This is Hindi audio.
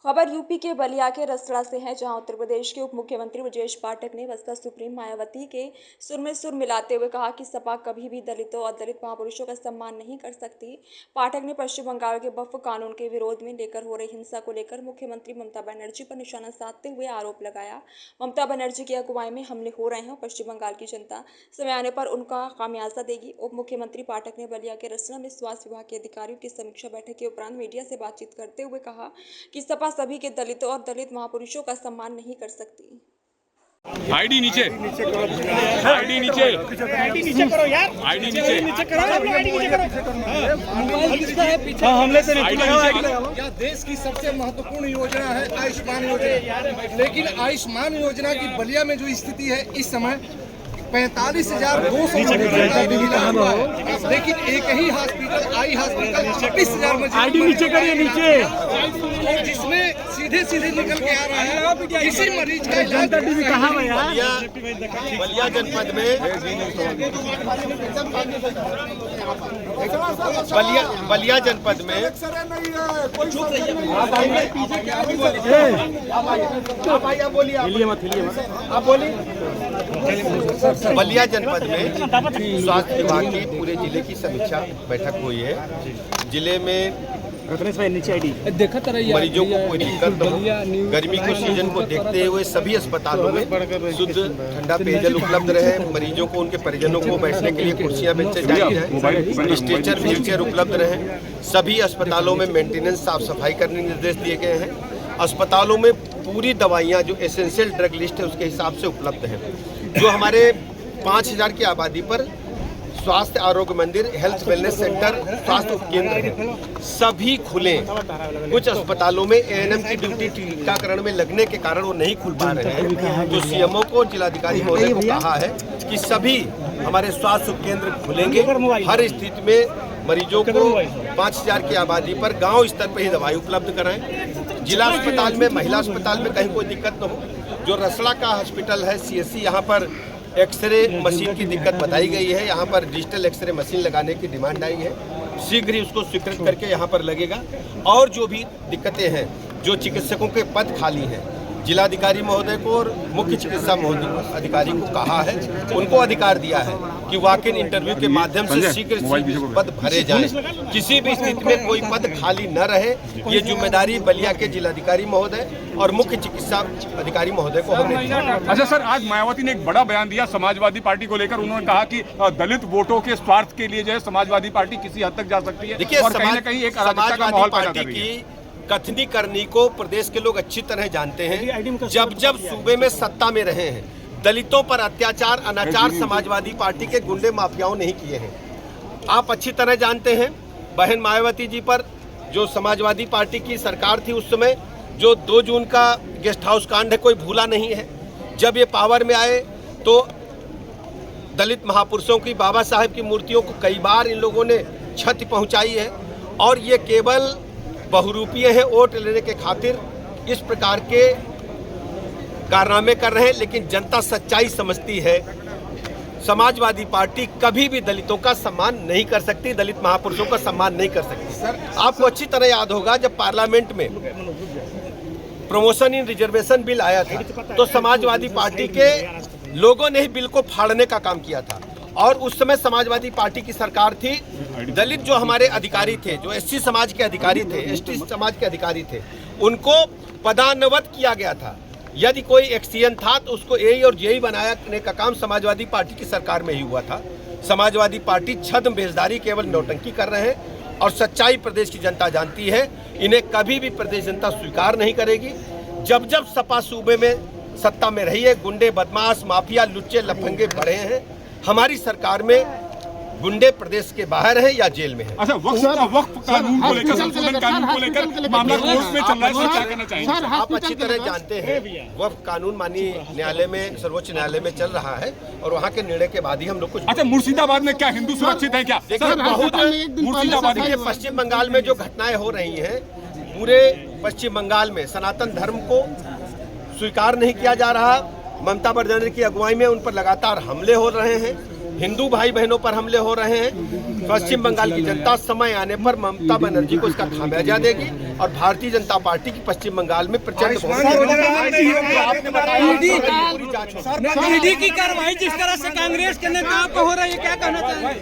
खबर यूपी के बलिया के रसड़ा से है, जहां उत्तर प्रदेश के उप मुख्यमंत्री ब्रजेश पाठक ने बसपा सुप्रीम मायावती के सुर में सुर मिलाते हुए कहा कि सपा कभी भी दलितों और दलित महापुरुषों का सम्मान नहीं कर सकती। पाठक ने पश्चिम बंगाल के वक्फ कानून के विरोध में लेकर हो रही हिंसा को लेकर मुख्यमंत्री ममता बनर्जी पर निशाना साधते हुए आरोप लगाया। ममता बनर्जी की अगुवाई में हमले हो रहे हैं और पश्चिम बंगाल की जनता समय आने पर उनका खामियाजा देगी। उप मुख्यमंत्री पाठक ने बलिया के रसड़ा में स्वास्थ्य विभाग के अधिकारियों की समीक्षा बैठक के उपरांत मीडिया से बातचीत करते हुए कहा कि सपा सभी के दलितों और दलित महापुरुषों का सम्मान नहीं कर सकती। आईडी नीचे आईडी नीचे करो यार, आईडी नीचे करो, आईडी नीचे करो। मोबाइल किसका है पीछे? हमले से आईडी नीचे करो। यह देश की सबसे महत्वपूर्ण योजना है आयुष्मान योजना, लेकिन आयुष्मान योजना की बलिया में जो स्थिति है इस समय 45,200 लेकिन एक ही हॉस्पिटल आई हॉस्पिटल 36,000 आईडी नीचे करिए, नीचे, जिसमें सीधे सीधे निकल के आ रहा है किसी मरीज का जनता टीवी कहाँ है यार? बलिया जनपद में बलिया जनपद में बलिया जनपद में स्वास्थ्य विभाग की पूरे जिले की समीक्षा बैठक हुई है। जिले में मरीजों को कोई दिक्कत न हो, गर्मी के सीजन को देखते हुए सभी अस्पतालों में शुद्ध ठंडा पेयजल उपलब्ध रहे, मरीजों को उनके परिजनों को बैठने के लिए कुर्सियां बेंचें जारी हैं, स्ट्रेचर व्हीलचेयर उपलब्ध रहे। सभी अस्पतालों में मेंटेनेंस साफ सफाई करने के निर्देश दिए गए हैं। अस्पतालों में पूरी दवाइयाँ जो एसेंशियल ड्रग लिस्ट है उसके हिसाब से उपलब्ध हैं। जो हमारे 5,000 की आबादी पर स्वास्थ्य आरोग्य मंदिर, हेल्थ वेलनेस सेंटर, स्वास्थ्य उपकेंद्र सभी खुले। कुछ अस्पतालों में एएनएम की ड्यूटी टीकाकरण में लगने के कारण वो नहीं खुल पा रहे हैं। तो सीएमओ को जिलाधिकारी महोदय को कहा है कि सभी हमारे स्वास्थ्य उपकेंद्र खुलेंगे। हर स्थिति में मरीजों को 5,000 की आबादी पर गांव स्तर पर ही दवाई उपलब्ध कराएं। जिला अस्पताल में, महिला अस्पताल में कहीं कोई दिक्कत न हो। जो रसड़ा का हॉस्पिटल है सीएससी, यहाँ पर एक्सरे मशीन की दिक्कत बताई गई है। यहाँ पर डिजिटल एक्सरे मशीन लगाने की डिमांड आई है, शीघ्र ही उसको स्वीकृत करके यहाँ पर लगेगा। और जो भी दिक्कतें हैं, जो चिकित्सकों के पद खाली हैं, जिलाधिकारी महोदय को और मुख्य चिकित्सा अधिकारी को कहा है, उनको अधिकार दिया है कि वॉक इन इंटरव्यू के माध्यम से शीघ्र पद भरे जाएं। किसी भी स्थिति में कोई पद खाली न रहे, ये जिम्मेदारी बलिया के जिलाधिकारी महोदय और मुख्य चिकित्सा अधिकारी महोदय को हमने दी। अच्छा सर, आज मायावती ने एक बड़ा बयान दिया समाजवादी पार्टी को लेकर। उन्होंने कहा कि दलित वोटों के स्वार्थ के लिए जो है समाजवादी पार्टी किसी हद तक जा सकती है। देखिए, और कहीं न कहीं एक अराजकता का माहौल पैदा कर रही है। कथनी करनी को प्रदेश के लोग अच्छी तरह जानते हैं। जब जब सूबे में सत्ता में रहे हैं, दलितों पर अत्याचार अनाचार समाजवादी पार्टी के गुंडे माफियाओं नहीं किए हैं। आप अच्छी तरह जानते हैं, बहन मायावती जी पर जो समाजवादी पार्टी की सरकार थी उस समय, जो 2 जून का गेस्ट हाउस कांड है, कोई भूला नहीं है। जब ये पावर में आए तो दलित महापुरुषों की, बाबा साहेब की मूर्तियों को कई बार इन लोगों ने क्षति पहुंचाई है। और ये केवल बहुरूपीय है, वोट लेने के खातिर इस प्रकार के कारनामे कर रहे हैं। लेकिन जनता सच्चाई समझती है। समाजवादी पार्टी कभी भी दलितों का सम्मान नहीं कर सकती, दलित महापुरुषों का सम्मान नहीं कर सकती। आपको अच्छी तरह याद होगा, जब पार्लियामेंट में प्रमोशन इन रिजर्वेशन बिल आया था तो समाजवादी पार्टी के लोगों ने ही बिल को फाड़ने का काम किया था। और उस समय समाजवादी पार्टी की सरकार थी। दलित जो हमारे अधिकारी थे, जो एससी समाज के अधिकारी थे, एसटी समाज के अधिकारी थे, उनको पदान्नत किया गया था। यदि कोई एक्सीएन था तो उसको एई और जेई बनाने का काम समाजवादी पार्टी की सरकार में ही हुआ था। समाजवादी पार्टी छद्म भेजदारी, केवल नौटंकी कर रहे हैं और सच्चाई प्रदेश की जनता जानती है। इन्हें कभी भी प्रदेश जनता स्वीकार नहीं करेगी। जब जब सपा सूबे में सत्ता में रही है, गुंडे, बदमाश, माफिया, लुच्चे, लफंगे बढ़े हैं। हमारी सरकार में गुंडे प्रदेश के बाहर हैं या जेल में हैं। अच्छा, वक्फ कानून को लेकर, संशोधन कानून को लेकर मामला कोर्ट में चल रहा है, इसमें क्या कहना चाहेंगे? आप अच्छी तरह जानते हैं, वक्फ कानून माननीय न्यायालय में, सर्वोच्च न्यायालय में चल रहा है और वहाँ के निर्णय के बाद ही हम लोग कुछ। अच्छा, मुर्शिदाबाद में क्या हिंदू सुरक्षित है क्या? देखिए, बहुत मुर्शिदाबाद के पश्चिम बंगाल में जो घटनाएं हो रही हैं, पूरे पश्चिम बंगाल में सनातन धर्म को स्वीकार नहीं किया जा रहा। ममता बनर्जी की अगुवाई में उन पर लगातार हमले हो रहे हैं। हिंदू भाई बहनों पर हमले हो रहे हैं। पश्चिम बंगाल की जनता समय आने पर ममता बनर्जी को इसका खामियाजा देगी और भारतीय जनता पार्टी की पश्चिम बंगाल में प्रचंड ईडी की कार्रवाई जिस तरह से कांग्रेस के नेताओं पर हो रही है, क्या कहना चाहेंगे?